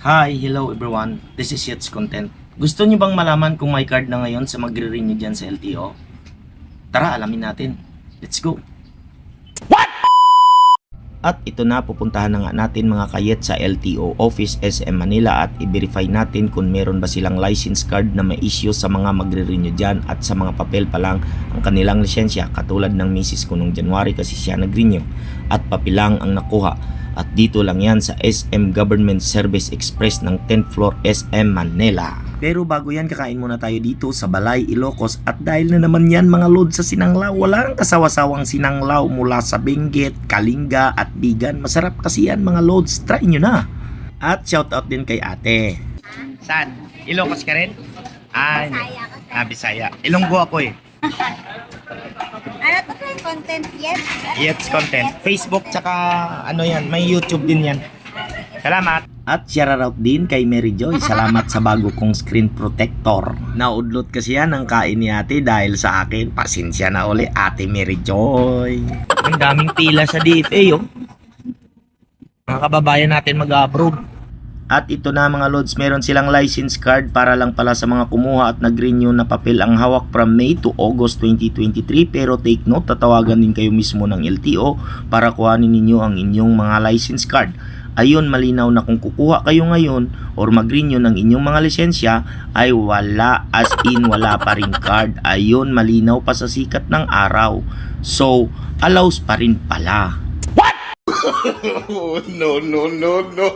Hi, hello everyone. This is Yets Content. Gusto niyo bang malaman kung may card na ngayon sa magre-renew dyan sa LTO? Tara, alamin natin. Let's go! At ito na, pupuntahan na nga natin mga kayet sa LTO office SM Manila at i-verify natin kung meron ba silang license card na may issue sa mga magre-renew dyan at sa mga papel pa lang ang kanilang lisensya, katulad ng misis ko nung January kasi siya nag-renew at papilang ang nakuha. At dito lang yan sa SM Government Service Express ng 10th floor SM Manila. Pero bago yan, kakain muna tayo dito sa Balay, Ilocos. At dahil na naman yan mga lod sa sinanglaw, walang kasawasawang sinanglaw mula sa Benguet, Kalinga at Bigan. Masarap kasi yan mga lods, try nyo na. At shoutout din kay ate. Saan? Ilocos ka rin? Bisaya kasi. Bisaya. Ilonggo ako eh. Ano to sa content? Yets Content. Facebook tsaka ano yan, may YouTube din yan. Salamat. At shoutout din kay Mary Joy. Salamat sa bago kong screen protector. Naudlot kasi yan ang kain ni ate dahil sa akin. Pasensya na uli ate Mary Joy. Ang daming pila sa DFA oh. Mga kababayan natin mag-approve. At ito na mga lods, meron silang license card para lang pala sa mga kumuha at nag-renew na papel ang hawak from May to August 2023. Pero take note, tatawagan din kayo mismo ng LTO para kuhanin ninyo ang inyong mga license card. Ayun, malinaw na kung kukuha kayo ngayon or mag-renew ng inyong mga lisensya ay wala, as in wala pa rin card. Ayun, malinaw pa sa sikat ng araw. So, allows pa rin pala. No, no, no, no.